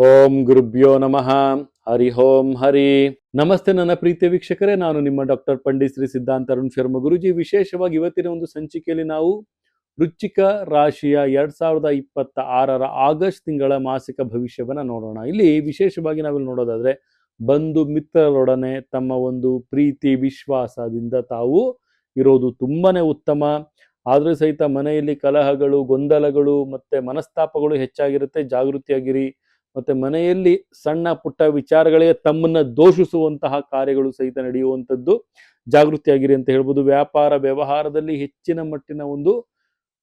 ಓಂ ಗುರುಭ್ಯೋ ನಮಃ. ಹರಿ ಓಂ ಹರಿ. ನಮಸ್ತೆ ನನ್ನ ಪ್ರೀತಿಯ ವೀಕ್ಷಕರೇ, ನಾನು ನಿಮ್ಮ ಡಾಕ್ಟರ್ ಪಂಡಿತ್ ಶ್ರೀ ಸಿದ್ಧಾಂತ ಅರುಣ್ ಶರ್ಮ ಗುರುಜಿ. ವಿಶೇಷವಾಗಿ ಇವತ್ತಿನ ಒಂದು ಸಂಚಿಕೆಯಲ್ಲಿ ನಾವು ವೃಶ್ಚಿಕ ರಾಶಿಯ 2026 ಆಗಸ್ಟ್ ತಿಂಗಳ ಮಾಸಿಕ ಭವಿಷ್ಯವನ್ನ ನೋಡೋಣ. ಇಲ್ಲಿ ವಿಶೇಷವಾಗಿ ನಾವಿಲ್ಲಿ ನೋಡೋದಾದ್ರೆ, ಬಂಧು ಮಿತ್ರರೊಡನೆ ತಮ್ಮ ಒಂದು ಪ್ರೀತಿ ವಿಶ್ವಾಸದಿಂದ ತಾವು ಇರೋದು ತುಂಬಾನೇ ಉತ್ತಮ. ಆದ್ರೂ ಸಹಿತ ಮನೆಯಲ್ಲಿ ಕಲಹಗಳು, ಗೊಂದಲಗಳು ಮತ್ತೆ ಮನಸ್ತಾಪಗಳು ಹೆಚ್ಚಾಗಿರುತ್ತೆ. ಜಾಗೃತಿಯಾಗಿರಿ. ಮತ್ತೆ ಮನೆಯಲ್ಲಿ ಸಣ್ಣ ಪುಟ್ಟ ವಿಚಾರಗಳಿಗೆ ತಮ್ಮನ್ನ ದೋಷಿಸುವಂತಹ ಕಾರ್ಯಗಳು ಸಹಿತ ನಡೆಯುವಂಥದ್ದು, ಜಾಗೃತಿಯಾಗಿರಿ ಅಂತ ಹೇಳ್ಬೋದು. ವ್ಯಾಪಾರ ವ್ಯವಹಾರದಲ್ಲಿ ಹೆಚ್ಚಿನ ಮಟ್ಟಿನ ಒಂದು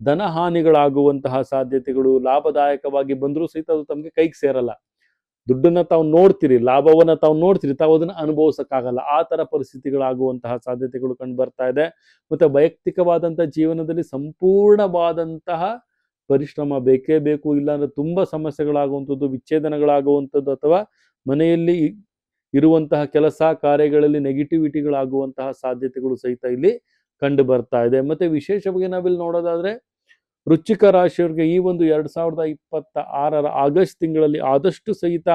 ಧನಹಾನಿಗಳಾಗುವಂತಹ ಸಾಧ್ಯತೆಗಳು, ಲಾಭದಾಯಕವಾಗಿ ಬಂದರೂ ಸಹಿತ ಅದು ತಮಗೆ ಕೈಗೆ ಸೇರಲ್ಲ. ದುಡ್ಡನ್ನ ತಾವು ನೋಡ್ತೀರಿ, ಲಾಭವನ್ನ ತಾವು ನೋಡ್ತೀರಿ, ತಾವು ಅದನ್ನ ಅನುಭವಿಸಕ್ಕಾಗಲ್ಲ. ಆ ತರ ಪರಿಸ್ಥಿತಿಗಳಾಗುವಂತಹ ಸಾಧ್ಯತೆಗಳು ಕಂಡು ಬರ್ತಾ ಇದೆ. ಮತ್ತೆ ವೈಯಕ್ತಿಕವಾದಂತಹ ಜೀವನದಲ್ಲಿ ಸಂಪೂರ್ಣವಾದಂತಹ ಪರಿಶ್ರಮ ಬೇಕೇ ಬೇಕು. ಇಲ್ಲಾಂದ್ರೆ ತುಂಬಾ ಸಮಸ್ಯೆಗಳಾಗುವಂಥದ್ದು, ವಿಚ್ಛೇದನಗಳಾಗುವಂಥದ್ದು, ಅಥವಾ ಮನೆಯಲ್ಲಿ ಇರುವಂತಹ ಕೆಲಸ ಕಾರ್ಯಗಳಲ್ಲಿ ನೆಗೆಟಿವಿಟಿಗಳಾಗುವಂತಹ ಸಾಧ್ಯತೆಗಳು ಸಹಿತ ಇಲ್ಲಿ ಕಂಡು ಬರ್ತಾ ಇದೆ. ಮತ್ತೆ ವಿಶೇಷವಾಗಿ ನಾವಿಲ್ಲಿ ನೋಡೋದಾದ್ರೆ, ವೃಶ್ಚಿಕ ರಾಶಿಯವರಿಗೆ ಈ ಒಂದು 2026 ಆಗಸ್ಟ್ ತಿಂಗಳಲ್ಲಿ ಆದಷ್ಟು ಸಹಿತ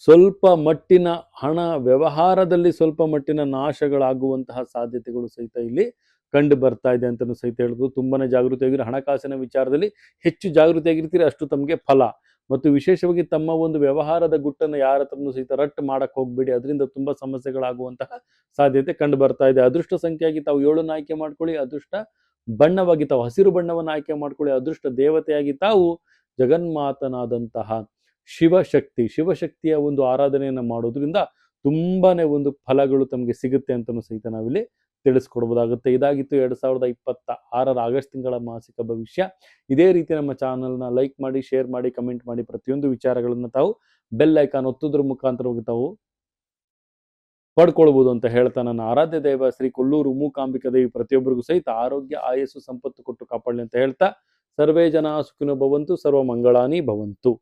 ಸ್ವಲ್ಪ ಮಟ್ಟಿನ ಹಣ ವ್ಯವಹಾರದಲ್ಲಿ ಸ್ವಲ್ಪ ಮಟ್ಟಿನ ನಾಶಗಳಾಗುವಂತಹ ಸಾಧ್ಯತೆಗಳು ಸಹಿತ ಇಲ್ಲಿ ಕಂಡು ಬರ್ತಾ ಇದೆ ಅಂತಲೂ ಸಹಿತ ಹೇಳ್ಬೋದು. ತುಂಬಾನೇ ಜಾಗೃತಿಯಾಗಿರಿ. ಹಣಕಾಸಿನ ವಿಚಾರದಲ್ಲಿ ಹೆಚ್ಚು ಜಾಗೃತಿಯಾಗಿರ್ತೀರಿ, ಅಷ್ಟು ತಮಗೆ ಫಲ. ಮತ್ತು ವಿಶೇಷವಾಗಿ ತಮ್ಮ ಒಂದು ವ್ಯವಹಾರದ ಗುಟ್ಟನ್ನು ಯಾರ ಹತ್ರನೂ ಸಹಿತ ರಟ್ಟು ಮಾಡಕ್ ಹೋಗ್ಬೇಡಿ, ಅದರಿಂದ ತುಂಬಾ ಸಮಸ್ಯೆಗಳಾಗುವಂತಹ ಸಾಧ್ಯತೆ ಕಂಡು ಬರ್ತಾ ಇದೆ. ಅದೃಷ್ಟ ಸಂಖ್ಯೆಯಾಗಿ ತಾವು 7 ಆಯ್ಕೆ ಮಾಡ್ಕೊಳ್ಳಿ. ಅದೃಷ್ಟ ಬಣ್ಣವಾಗಿ ತಾವು ಹಸಿರು ಬಣ್ಣವನ್ನು ಆಯ್ಕೆ ಮಾಡ್ಕೊಳ್ಳಿ. ಅದೃಷ್ಟ ದೇವತೆಯಾಗಿ ತಾವು ಜಗನ್ಮಾತನಾದಂತಹ ಶಿವಶಕ್ತಿಯ ಒಂದು ಆರಾಧನೆಯನ್ನ ಮಾಡೋದ್ರಿಂದ ತುಂಬಾನೇ ಒಂದು ಫಲಗಳು ತಮಗೆ ಸಿಗುತ್ತೆ ಅಂತಲೂ ಸಹಿತ ನಾವಿಲ್ಲಿ ತಿಳಿಸ್ಕೊಡ್ಬೋದಾಗುತ್ತೆ. ಇದಾಗಿತ್ತು 2026 ಆಗಸ್ಟ್ ತಿಂಗಳ ಮಾಸಿಕ ಭವಿಷ್ಯ. ಇದೇ ರೀತಿ ನಮ್ಮ ಚಾನಲ್ನ ಲೈಕ್ ಮಾಡಿ, ಶೇರ್ ಮಾಡಿ, ಕಮೆಂಟ್ ಮಾಡಿ. ಪ್ರತಿಯೊಂದು ವಿಚಾರಗಳನ್ನ ತಾವು ಬೆಲ್ ಐಕಾನ್ ಒತ್ತೋದ್ರ ಮುಖಾಂತರವಾಗಿ ತಾವು ಪಡ್ಕೊಳ್ಬಹುದು ಅಂತ ಹೇಳ್ತಾ, ನನ್ನ ಆರಾಧ್ಯ ದೈವ ಶ್ರೀ ಕೊಲ್ಲೂರು ಮೂಕಾಂಬಿಕಾ ದೇವಿ ಪ್ರತಿಯೊಬ್ಬರಿಗೂ ಸಹಿತ ಆರೋಗ್ಯ, ಆಯಸ್ಸು, ಸಂಪತ್ತು ಕೊಟ್ಟು ಕಾಪಾಡಲಿ ಅಂತ ಹೇಳ್ತಾ, ಸರ್ವೇ ಜನ ಸುಖಿನೋ ಭವಂತು, ಸರ್ವ ಮಂಗಳಾನಿ ಭವಂತು.